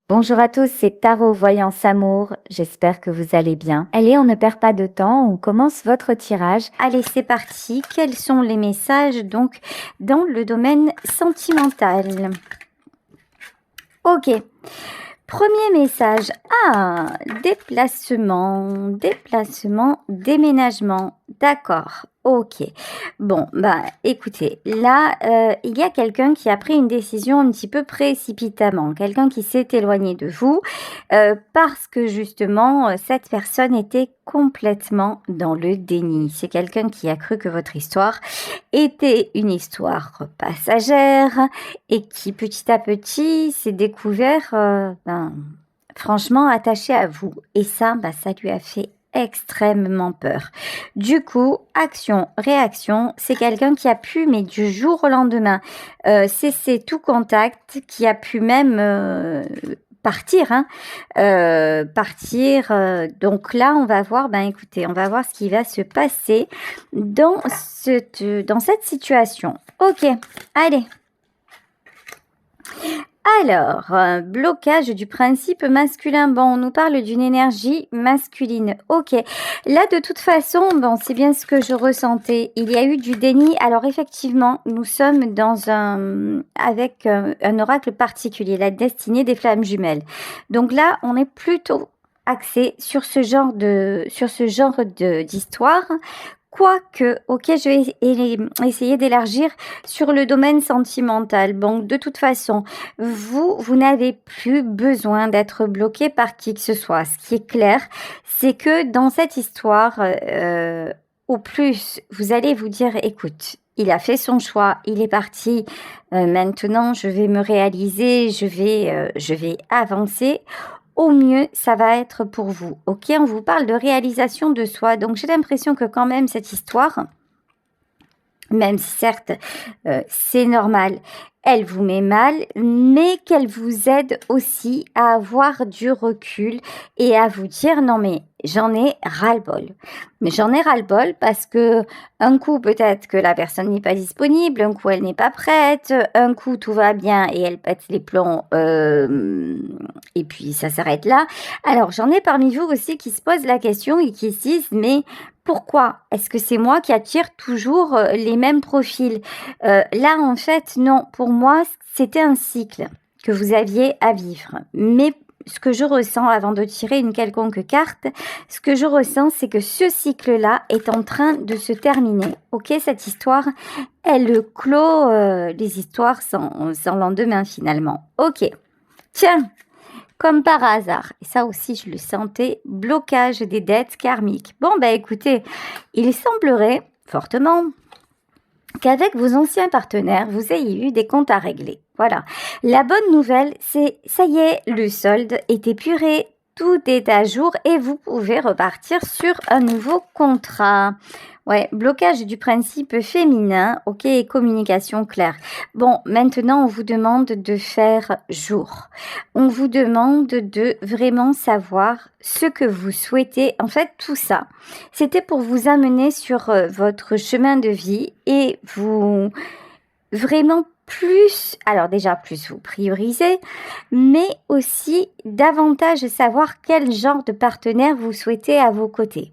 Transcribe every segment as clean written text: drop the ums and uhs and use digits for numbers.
Bonjour à tous, c'est Tarot Voyance Amour, j'espère que vous allez bien. Allez, on ne perd pas de temps, on commence votre tirage. Allez, c'est parti, quels sont les messages donc dans le domaine sentimental? Ok, premier message, déplacement, déménagement, d'accord. Ok. Bon, bah écoutez, là, il y a quelqu'un qui a pris une décision un petit peu précipitamment, quelqu'un qui s'est éloigné de vous parce que justement, cette personne était complètement dans le déni. C'est quelqu'un qui a cru que votre histoire était une histoire passagère et qui petit à petit s'est découvert franchement attaché à vous. Et ça lui a fait extrêmement peur. Du coup, action-réaction, c'est quelqu'un qui a pu, mais du jour au lendemain, cesser tout contact, qui a pu même partir. Donc là, on va voir, écoutez, on va voir ce qui va se passer dans cette situation. Ok, allez. Alors, blocage du principe masculin. Bon, on nous parle d'une énergie masculine. Ok. Là, de toute façon, bon, c'est bien ce que je ressentais. Il y a eu du déni. Alors, effectivement, nous sommes avec un oracle particulier, la destinée des flammes jumelles. Donc là, on est plutôt axé sur ce genre d'histoire. Quoique, ok, je vais essayer d'élargir sur le domaine sentimental. Bon, de toute façon, vous n'avez plus besoin d'être bloqué par qui que ce soit. Ce qui est clair, c'est que dans cette histoire, au plus, vous allez vous dire, écoute, il a fait son choix, il est parti. Maintenant, je vais me réaliser, je vais avancer. Au mieux, ça va être pour vous. Ok, on vous parle de réalisation de soi. Donc, j'ai l'impression que quand même cette histoire, même si certes, c'est normal, elle vous met mal, mais qu'elle vous aide aussi à avoir du recul et à vous dire non mais j'en ai ras-le-bol. Mais j'en ai ras-le-bol parce que un coup peut-être que la personne n'est pas disponible, un coup elle n'est pas prête, un coup tout va bien et elle pète les plombs et puis ça s'arrête là. Alors j'en ai parmi vous aussi qui se posent la question et qui se disent mais pourquoi est-ce que c'est moi qui attire toujours les mêmes profils? Là, en fait, non. Pour moi, c'était un cycle que vous aviez à vivre. Mais ce que je ressens, avant de tirer une quelconque carte, ce que je ressens, c'est que ce cycle-là est en train de se terminer. Ok, cette histoire, elle clôt les histoires sans lendemain, finalement. Ok. Tiens, comme par hasard, et ça aussi je le sentais, blocage des dettes karmiques. Bon, écoutez, il semblerait fortement qu'avec vos anciens partenaires, vous ayez eu des comptes à régler. Voilà. La bonne nouvelle, c'est, ça y est, le solde est épuré, tout est à jour et vous pouvez repartir sur un nouveau contrat. Ouais, blocage du principe féminin, ok, et communication claire. Bon, maintenant, on vous demande de faire jour. On vous demande de vraiment savoir ce que vous souhaitez. En fait, tout ça, c'était pour vous amener sur votre chemin de vie et vous vraiment alors déjà plus vous prioriser, mais aussi davantage savoir quel genre de partenaire vous souhaitez à vos côtés.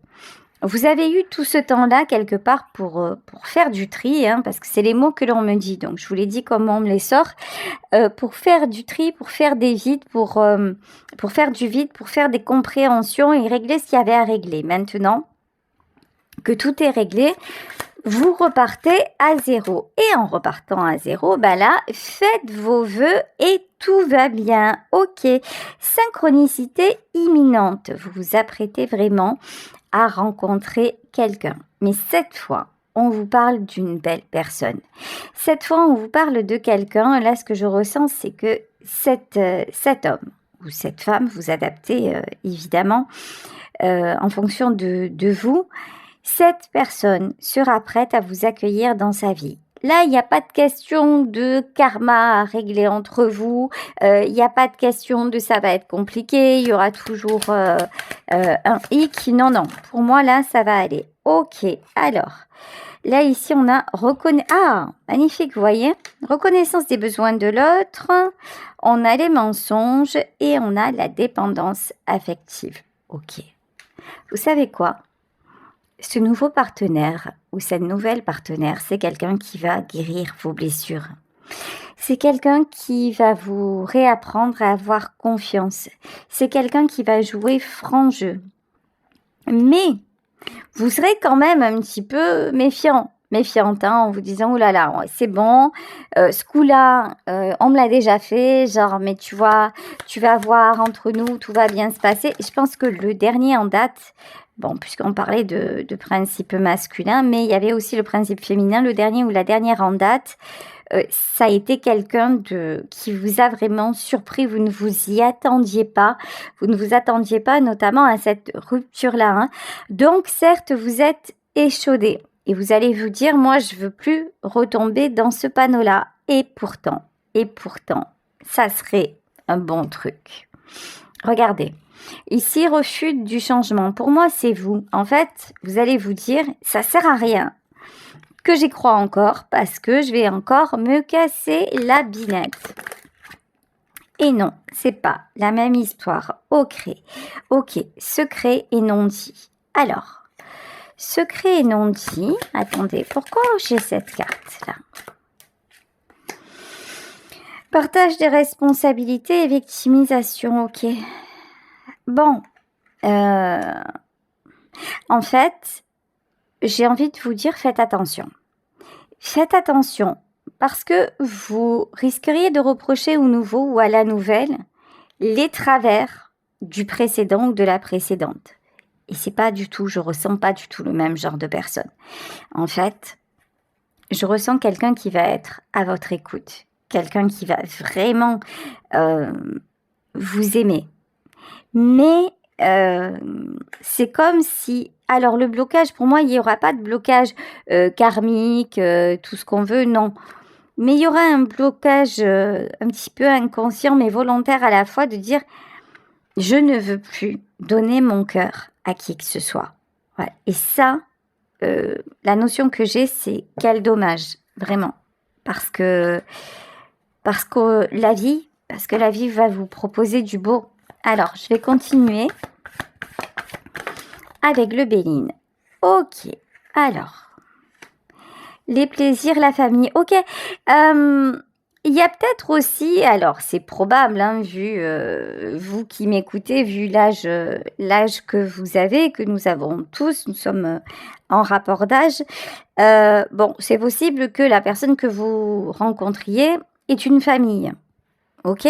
Vous avez eu tout ce temps-là quelque part pour faire du tri, parce que c'est les mots que l'on me dit. Donc, je vous l'ai dit comment on me les sort. Pour faire du tri, pour faire des vides, pour faire du vide, pour faire des compréhensions et régler ce qu'il y avait à régler. Maintenant que tout est réglé, vous repartez à zéro. Et en repartant à zéro, là, faites vos vœux et tout va bien. Ok. Synchronicité imminente. Vous vous apprêtez vraiment à rencontrer quelqu'un. Mais cette fois, on vous parle d'une belle personne. Cette fois, on vous parle de quelqu'un. Là, ce que je ressens, c'est que cet homme ou cette femme, vous adaptez évidemment en fonction de vous. Cette personne sera prête à vous accueillir dans sa vie. Là, il n'y a pas de question de karma à régler entre vous. Il n'y a pas de question de ça va être compliqué. Il y aura toujours un hic. Non. Pour moi, là, ça va aller. Ok, alors, là ici on a ah, magnifique, vous voyez, reconnaissance des besoins de l'autre, on a les mensonges et on a la dépendance affective. Ok, vous savez quoi? Ce nouveau partenaire ou cette nouvelle partenaire, c'est quelqu'un qui va guérir vos blessures. C'est quelqu'un qui va vous réapprendre à avoir confiance. C'est quelqu'un qui va jouer franc jeu. Mais vous serez quand même un petit peu méfiante, hein, en vous disant « Oh là là, c'est bon, ce coup-là, on me l'a déjà fait, genre, mais tu vois, tu vas voir, entre nous, tout va bien se passer. » Je pense que le dernier en date, bon, puisqu'on parlait de principe masculin, mais il y avait aussi le principe féminin, le dernier ou la dernière en date, ça a été quelqu'un qui vous a vraiment surpris, vous ne vous y attendiez pas, vous ne vous attendiez pas notamment à cette rupture-là. Hein. Donc certes, vous êtes échaudé et vous allez vous dire, moi je veux plus retomber dans ce panneau-là. Et pourtant, ça serait un bon truc. Regardez, ici, refus du changement. Pour moi, c'est vous. En fait, vous allez vous dire, ça sert à rien que j'y crois encore parce que je vais encore me casser la binette. Et non, c'est pas la même histoire. Ok, secret et non dit. Alors, secret et non dit. Attendez, pourquoi j'ai cette carte-là? Partage des responsabilités et victimisation, ok. Bon, en fait, j'ai envie de vous dire, faites attention. Faites attention, parce que vous risqueriez de reprocher au nouveau ou à la nouvelle les travers du précédent ou de la précédente. Et c'est pas du tout, je ressens pas du tout le même genre de personne. En fait, je ressens quelqu'un qui va être à votre écoute, quelqu'un qui va vraiment vous aimer. Mais c'est comme si... Alors, le blocage, pour moi, il n'y aura pas de blocage karmique, tout ce qu'on veut, non. Mais il y aura un blocage un petit peu inconscient, mais volontaire à la fois, de dire « Je ne veux plus donner mon cœur à qui que ce soit. » Ouais. Et ça, la notion que j'ai, c'est quel dommage, vraiment. Parce que la vie va vous proposer du beau. Alors, je vais continuer avec le Béline. Ok, alors, les plaisirs, la famille. Ok, il y a peut-être aussi, alors c'est probable, hein, vu vous qui m'écoutez, vu l'âge que vous avez, que nous avons tous, nous sommes en rapport d'âge. Bon, c'est possible que la personne que vous rencontriez est une famille. Ok,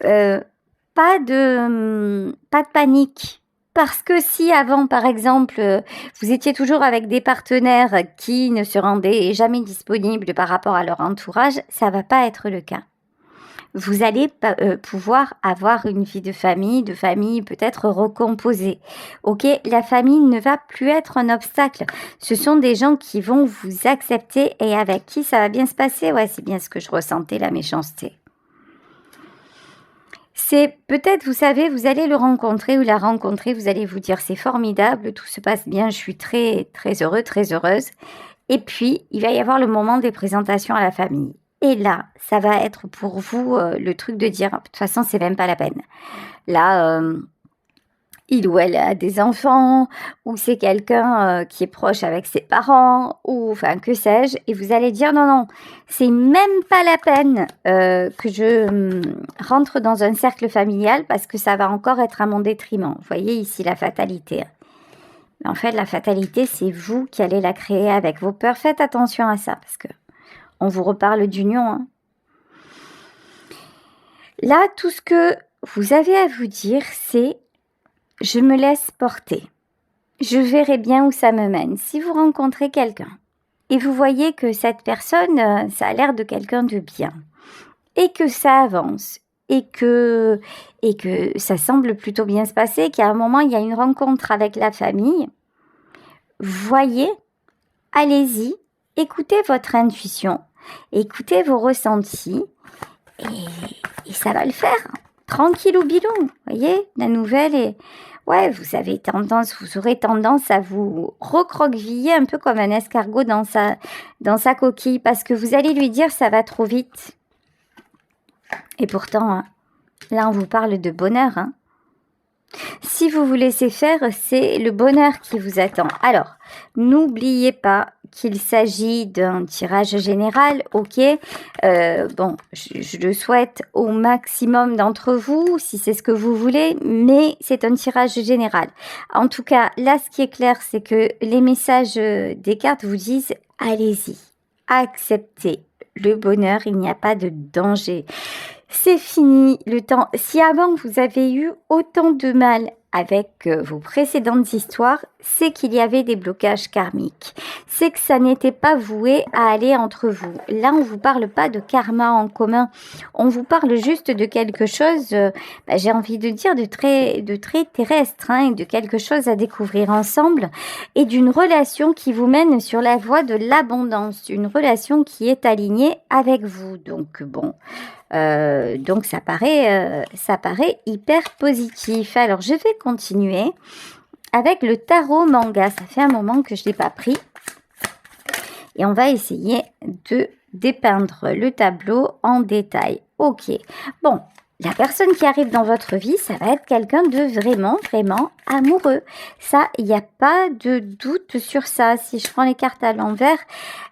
pas de panique. Parce que si avant, par exemple, vous étiez toujours avec des partenaires qui ne se rendaient jamais disponibles par rapport à leur entourage, ça ne va pas être le cas. Vous allez pouvoir avoir une vie de famille peut-être recomposée. Ok, la famille ne va plus être un obstacle. Ce sont des gens qui vont vous accepter et avec qui ça va bien se passer. Ouais, c'est bien ce que je ressentais, la méchanceté. C'est peut-être, vous savez, vous allez le rencontrer ou la rencontrer, vous allez vous dire c'est formidable, tout se passe bien, je suis très, très heureux, très heureuse. Et puis, il va y avoir le moment des présentations à la famille. Et là, ça va être pour vous le truc de dire, de toute façon, c'est même pas la peine. Là, il ou elle a des enfants, ou c'est quelqu'un qui est proche avec ses parents, ou enfin que sais-je, et vous allez dire non, c'est même pas la peine que je rentre dans un cercle familial parce que ça va encore être à mon détriment. Vous voyez ici la fatalité. Mais en fait, la fatalité, c'est vous qui allez la créer avec vos peurs. Faites attention à ça parce que on vous reparle d'union. Hein. Là, tout ce que vous avez à vous dire, c'est je me laisse porter. Je verrai bien où ça me mène. Si vous rencontrez quelqu'un et vous voyez que cette personne, ça a l'air de quelqu'un de bien et que ça avance et que ça semble plutôt bien se passer, qu'à un moment, il y a une rencontre avec la famille, voyez, allez-y, écoutez votre intuition, écoutez vos ressentis et ça va le faire. Tranquillou bilou, voyez, la nouvelle est... ouais, vous aurez tendance à vous recroqueviller un peu comme un escargot dans sa coquille parce que vous allez lui dire ça va trop vite. Et pourtant, hein, là on vous parle de bonheur, hein. Si vous vous laissez faire, c'est le bonheur qui vous attend. Alors, n'oubliez pas qu'il s'agit d'un tirage général, ok. Bon, je le souhaite au maximum d'entre vous, si c'est ce que vous voulez, mais c'est un tirage général. En tout cas, là, ce qui est clair, c'est que les messages des cartes vous disent « Allez-y, acceptez le bonheur, il n'y a pas de danger ». C'est fini le temps. Si avant vous avez eu autant de mal avec vos précédentes histoires, c'est qu'il y avait des blocages karmiques. C'est que ça n'était pas voué à aller entre vous. Là, on vous parle pas de karma en commun. On vous parle juste de quelque chose, j'ai envie de dire, de très terrestre, hein, de quelque chose à découvrir ensemble et d'une relation qui vous mène sur la voie de l'abondance, une relation qui est alignée avec vous. Donc, bon... donc ça paraît hyper positif. Alors je vais continuer avec le tarot manga. Ça fait un moment que je l'ai pas pris et on va essayer de dépeindre le tableau en détail. Ok, bon, la personne qui arrive dans votre vie, ça va être quelqu'un de vraiment amoureux. Ça, il n'y a pas de doute sur ça. Si je prends les cartes à l'envers,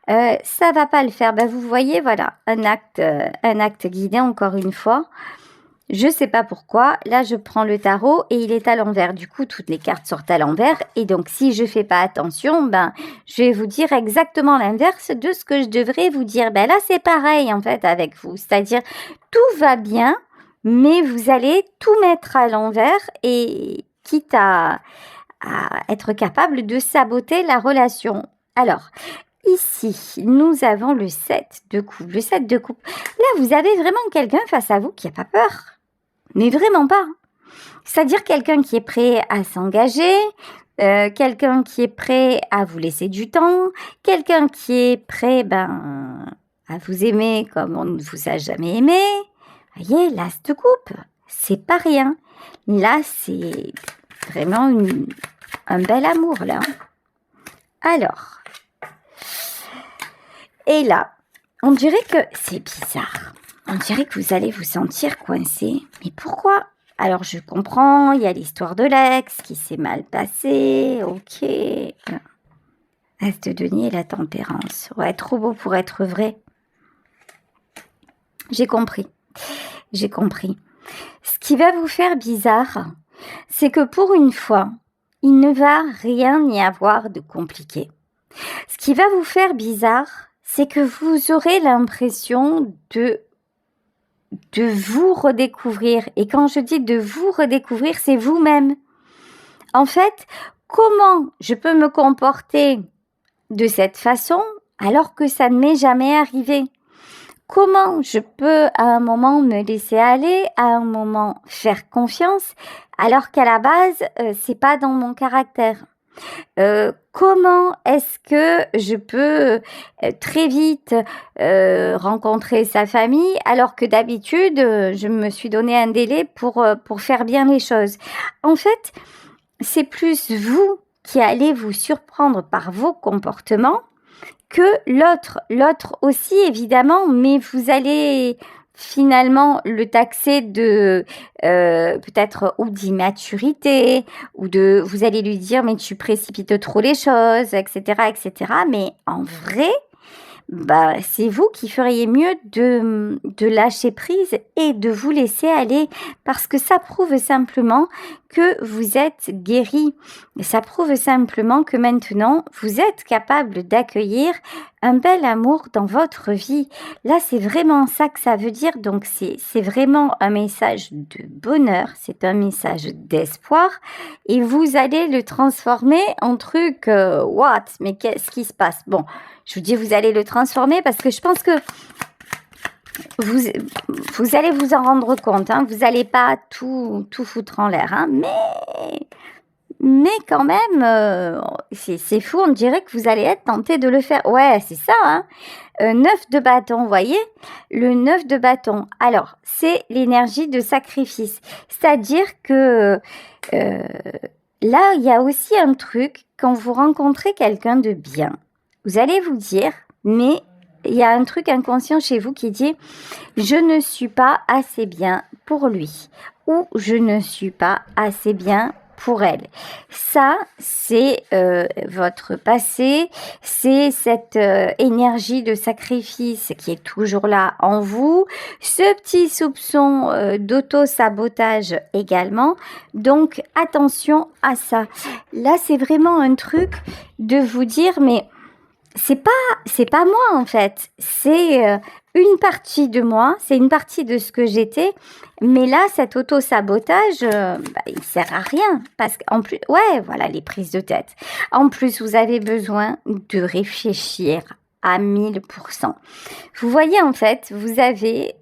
ça va pas le faire. Ben, vous voyez, voilà, un acte guidé encore une fois. Je sais pas pourquoi. Là, je prends le tarot et il est à l'envers. Du coup, toutes les cartes sortent à l'envers. Et donc, si je fais pas attention, ben, je vais vous dire exactement l'inverse de ce que je devrais vous dire. Ben là, c'est pareil, en fait, avec vous. C'est-à-dire, tout va bien, mais vous allez tout mettre à l'envers et quitte à être capable de saboter la relation. Alors, ici, nous avons le 7 de coupe. Le 7 de coupe. Là, vous avez vraiment quelqu'un face à vous qui n'a pas peur. Mais vraiment pas. C'est-à-dire quelqu'un qui est prêt à s'engager, quelqu'un qui est prêt à vous laisser du temps, quelqu'un qui est prêt à vous aimer comme on ne vous a jamais aimé. Voyez, l'as de coupe, c'est pas rien. Là, c'est vraiment un bel amour, là. Alors, et là, on dirait que c'est bizarre. On dirait que vous allez vous sentir coincé. Mais pourquoi? Alors, je comprends, il y a l'histoire de l'ex qui s'est mal passée. Ok. As de denier et la tempérance. Ouais, trop beau pour être vrai. J'ai compris. J'ai compris. Ce qui va vous faire bizarre, c'est que pour une fois, il ne va rien y avoir de compliqué. Ce qui va vous faire bizarre, c'est que vous aurez l'impression de vous redécouvrir. Et quand je dis de vous redécouvrir, c'est vous-même. En fait, comment je peux me comporter de cette façon alors que ça ne m'est jamais arrivé? Comment je peux à un moment me laisser aller, à un moment faire confiance, alors qu'à la base, c'est pas dans mon caractère? Comment est-ce que je peux très vite rencontrer sa famille alors que d'habitude, je me suis donné un délai pour faire bien les choses? En fait, c'est plus vous qui allez vous surprendre par vos comportements que l'autre aussi évidemment, mais vous allez finalement le taxer de peut-être ou d'immaturité ou vous allez lui dire mais tu précipites trop les choses, etc. Mais en vrai, c'est vous qui feriez mieux de lâcher prise et de vous laisser aller parce que ça prouve simplement que vous êtes guéri. Ça prouve simplement que maintenant, vous êtes capable d'accueillir un bel amour dans votre vie. Là, c'est vraiment ça que ça veut dire. Donc, c'est vraiment un message de bonheur, c'est un message d'espoir et vous allez le transformer en truc what? Mais qu'est-ce qui se passe? Bon, je vous dis vous allez le transformer parce que je pense que vous allez vous en rendre compte. Hein, vous n'allez pas tout foutre en l'air. Hein, mais quand même, c'est fou, on dirait que vous allez être tenté de le faire. Ouais, c'est ça, hein. 9 de bâton, vous voyez? Le 9 de bâton. Alors, c'est l'énergie de sacrifice. C'est-à-dire que là, il y a aussi un truc, quand vous rencontrez quelqu'un de bien, vous allez vous dire, mais il y a un truc inconscient chez vous qui dit, je ne suis pas assez bien pour lui, ou je ne suis pas assez bien pour elle. Ça, c'est votre passé, c'est cette énergie de sacrifice qui est toujours là en vous, ce petit soupçon d'auto-sabotage également. Donc, attention à ça. Là, c'est vraiment un truc de vous dire, mais c'est pas moi en fait, c'est une partie de moi, c'est une partie de ce que j'étais, mais là cet auto-sabotage, il sert à rien parce qu'en plus, ouais, voilà les prises de tête. En plus, vous avez besoin de réfléchir à 1000%. Vous voyez en fait, vous avez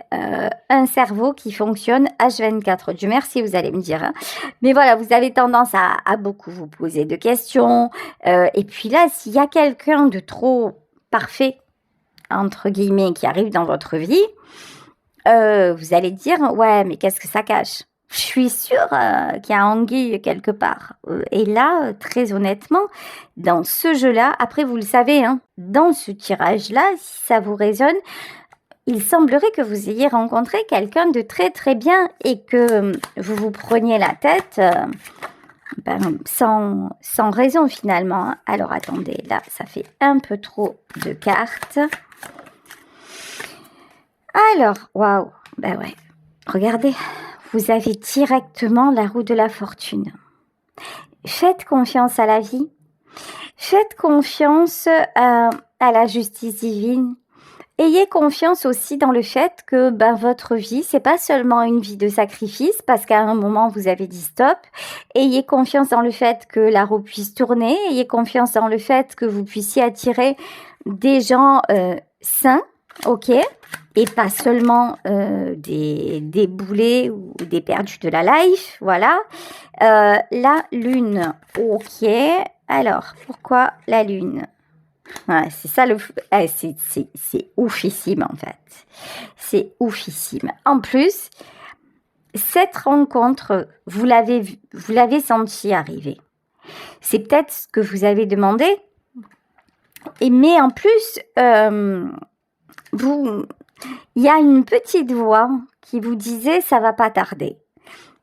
un cerveau qui fonctionne H24. Dieu merci, vous allez me dire. Hein. Mais voilà, vous avez tendance à beaucoup vous poser de questions. Et puis là, s'il y a quelqu'un de trop parfait, entre guillemets, qui arrive dans votre vie, vous allez dire, ouais, mais qu'est-ce que ça cache? Je suis sûre qu'il y a anguille quelque part. Et là, très honnêtement, dans ce jeu-là, après vous le savez, hein, dans ce tirage-là, si ça vous résonne, il semblerait que vous ayez rencontré quelqu'un de très très bien et que vous vous preniez la tête sans raison finalement. Hein. Alors attendez, là, ça fait un peu trop de cartes. Alors, waouh, ben ouais, regardez, vous avez directement la roue de la fortune. Faites confiance à la vie, faites confiance à la justice divine. Ayez confiance aussi dans le fait que votre vie, c'est pas seulement une vie de sacrifice, parce qu'à un moment, vous avez dit stop. Ayez confiance dans le fait que la roue puisse tourner. Ayez confiance dans le fait que vous puissiez attirer des gens sains, ok, et pas seulement des boulets ou des perdus de la life, voilà. La lune, ok. Alors, pourquoi la lune? Ouais, c'est ça c'est oufissime en fait. C'est oufissime. En plus, cette rencontre, vous l'avez senti arriver. C'est peut-être ce que vous avez demandé. Mais en plus, il y a une petite voix qui vous disait ça va pas tarder.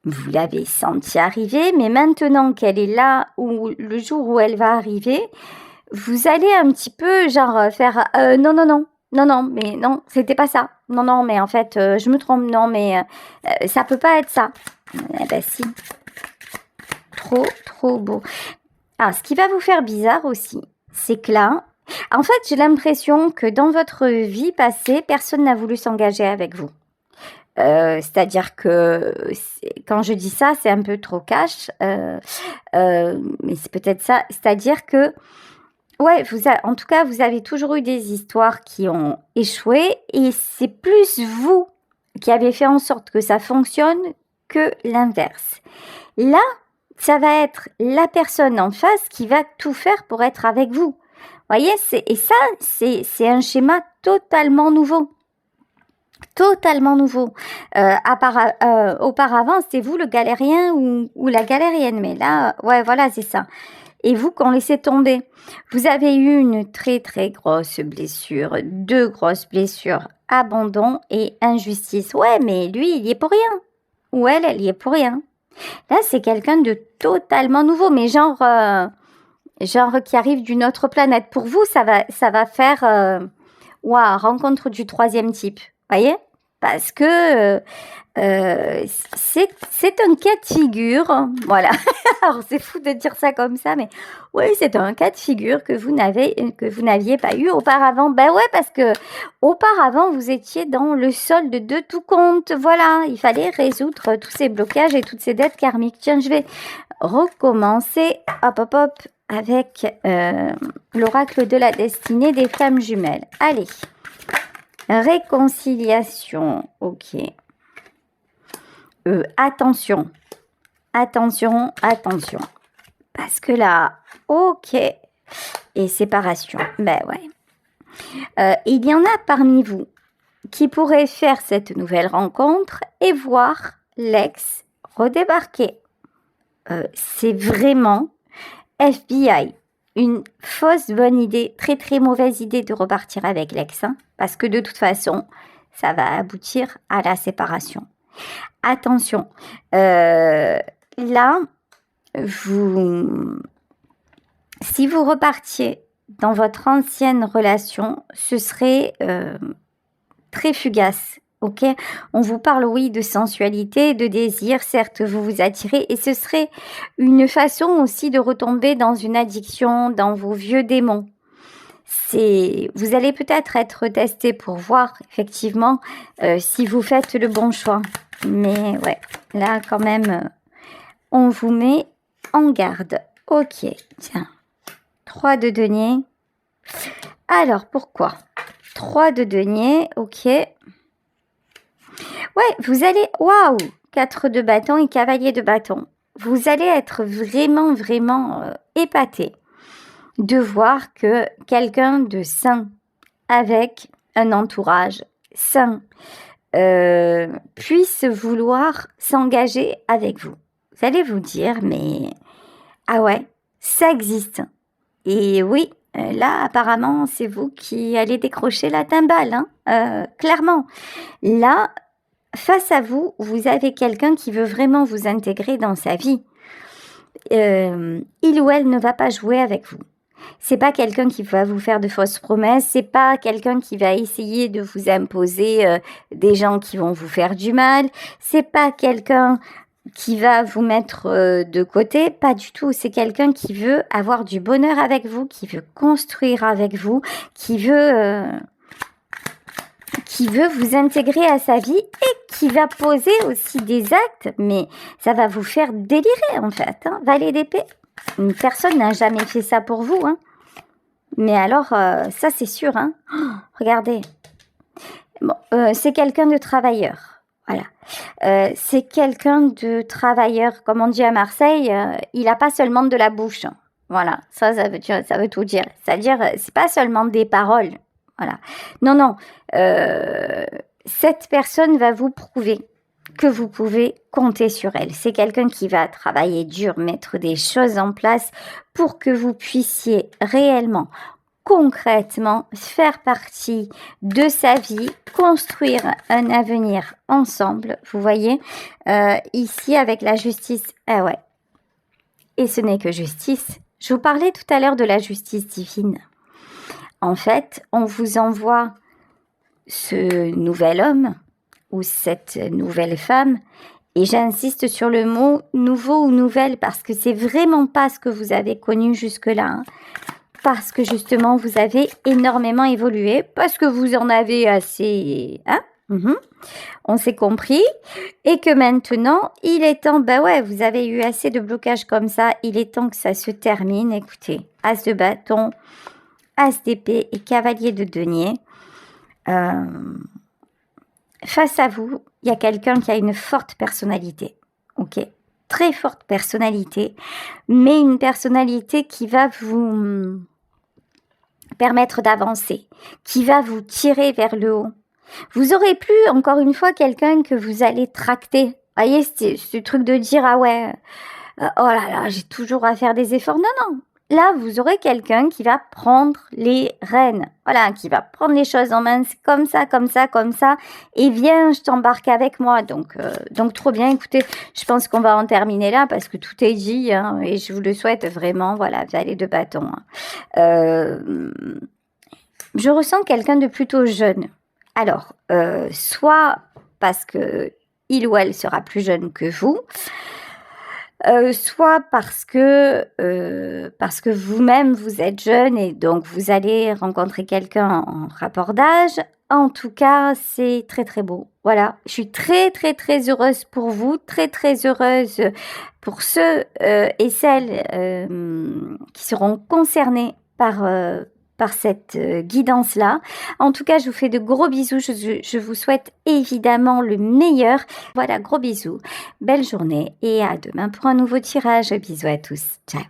Vous l'avez senti arriver, mais maintenant qu'elle est là, ou le jour où elle va arriver, vous allez un petit peu genre faire non, mais non, c'était pas ça. Non, mais en fait, je me trompe. Non, mais ça peut pas être ça. Eh ben si. Trop beau. Alors, ce qui va vous faire bizarre aussi, c'est que là, en fait, j'ai l'impression que dans votre vie passée, personne n'a voulu s'engager avec vous. C'est-à-dire que quand je dis ça, c'est un peu trop cash, mais c'est peut-être ça. C'est-à-dire que ouais, en tout cas, vous avez toujours eu des histoires qui ont échoué et c'est plus vous qui avez fait en sorte que ça fonctionne que l'inverse. Là, ça va être la personne en face qui va tout faire pour être avec vous. Voyez, c'est un schéma totalement nouveau. Totalement nouveau. Auparavant, c'était vous le galérien ou la galérienne, mais là, ouais, voilà, c'est ça. Et vous, qu'on laissait tomber. Vous avez eu une très très grosse blessure, 2 grosses blessures, abandon et injustice. Ouais, mais lui, il y est pour rien. Ou elle y est pour rien. Là, c'est quelqu'un de totalement nouveau, mais genre qui arrive d'une autre planète. Pour vous, ça va faire rencontre du 3e type. Voyez? Parce que c'est un cas de figure, voilà. Alors c'est fou de dire ça comme ça, mais oui, c'est un cas de figure que vous n'aviez pas eu auparavant. Ben ouais, parce que auparavant vous étiez dans le solde de tout compte. Voilà, il fallait résoudre tous ces blocages et toutes ces dettes karmiques. Tiens, je vais recommencer, hop, avec l'oracle de la destinée des flammes jumelles. Allez. Réconciliation, ok. Attention. Parce que là, ok, et séparation, ben ouais. Il y en a parmi vous qui pourraient faire cette nouvelle rencontre et voir l'ex redébarquer. C'est vraiment FBI. Une fausse bonne idée, très très mauvaise idée de repartir avec l'ex, hein, parce que de toute façon, ça va aboutir à la séparation. Attention, là, si vous repartiez dans votre ancienne relation, ce serait très fugace. Ok, on vous parle, oui, de sensualité, de désir, certes, vous vous attirez, et ce serait une façon aussi de retomber dans une addiction, dans vos vieux démons. Vous allez peut-être être testé pour voir, effectivement, si vous faites le bon choix. Mais ouais, là, quand même, on vous met en garde. Ok, tiens, 3 de denier. Alors, pourquoi 3 de denier, ok. Ouais, vous allez... Waouh, 4 de bâton et cavalier de bâton. Vous allez être vraiment, vraiment épaté de voir que quelqu'un de sain, avec un entourage sain, puisse vouloir s'engager avec vous. Vous allez vous dire, mais... Ah ouais, ça existe. Et oui, là, apparemment, c'est vous qui allez décrocher la timbale, hein, clairement. Là, face à vous, vous avez quelqu'un qui veut vraiment vous intégrer dans sa vie. Il ou elle ne va pas jouer avec vous. C'est pas quelqu'un qui va vous faire de fausses promesses, c'est pas quelqu'un qui va essayer de vous imposer des gens qui vont vous faire du mal, c'est pas quelqu'un qui va vous mettre de côté, pas du tout. C'est quelqu'un qui veut avoir du bonheur avec vous, qui veut construire avec vous, qui veut vous intégrer à sa vie et qui va poser aussi des actes, mais ça va vous faire délirer en fait. Hein. Valet d'épée, personne n'a jamais fait ça pour vous. Hein. Mais alors, ça c'est sûr. Hein. Oh, regardez, bon, c'est quelqu'un de travailleur. Voilà, c'est quelqu'un de travailleur, comme on dit à Marseille, il n'a pas seulement de la bouche. Voilà, ça veut tout dire. C'est-à-dire, c'est pas seulement des paroles. Voilà. Non, non, cette personne va vous prouver que vous pouvez compter sur elle. C'est quelqu'un qui va travailler dur, mettre des choses en place pour que vous puissiez réellement concrètement faire partie de sa vie, construire un avenir ensemble, vous voyez, ici avec la justice, ah ouais, et ce n'est que justice. Je vous parlais tout à l'heure de la justice divine. En fait, on vous envoie ce nouvel homme ou cette nouvelle femme, et j'insiste sur le mot nouveau ou nouvelle parce que c'est vraiment pas ce que vous avez connu jusque-là, hein. Parce que justement, vous avez énormément évolué, parce que vous en avez assez, hein, on s'est compris, et que maintenant, il est temps, bah ouais, vous avez eu assez de blocages comme ça, il est temps que ça se termine. Écoutez, as de bâton, as d'épée et cavalier de denier. Face à vous, il y a quelqu'un qui a une forte personnalité, ok, très forte personnalité, mais une personnalité qui va vous permettre d'avancer, qui va vous tirer vers le haut. Vous aurez plus, encore une fois, quelqu'un que vous allez tracter. Vous voyez, ce truc de dire, ah ouais, oh là là, j'ai toujours à faire des efforts. Non, non. Là, vous aurez quelqu'un qui va prendre les rênes. Voilà, qui va prendre les choses en main. C'est comme ça, comme ça, comme ça. Et viens, je t'embarque avec moi. Donc, trop bien. Écoutez, je pense qu'on va en terminer là parce que tout est dit. Hein, et je vous le souhaite vraiment. Voilà, valet de bâton. Hein. Je ressens quelqu'un de plutôt jeune. Alors, soit parce que il ou elle sera plus jeune que vous, soit parce que vous-même vous êtes jeune et donc vous allez rencontrer quelqu'un en rapport d'âge. En tout cas, c'est très très beau. Voilà, je suis très très très heureuse pour vous, très très heureuse pour ceux et celles qui seront concernés par cette guidance-là. En tout cas, je vous fais de gros bisous. Je vous souhaite évidemment le meilleur. Voilà, gros bisous. Belle journée et à demain pour un nouveau tirage. Bisous à tous. Ciao.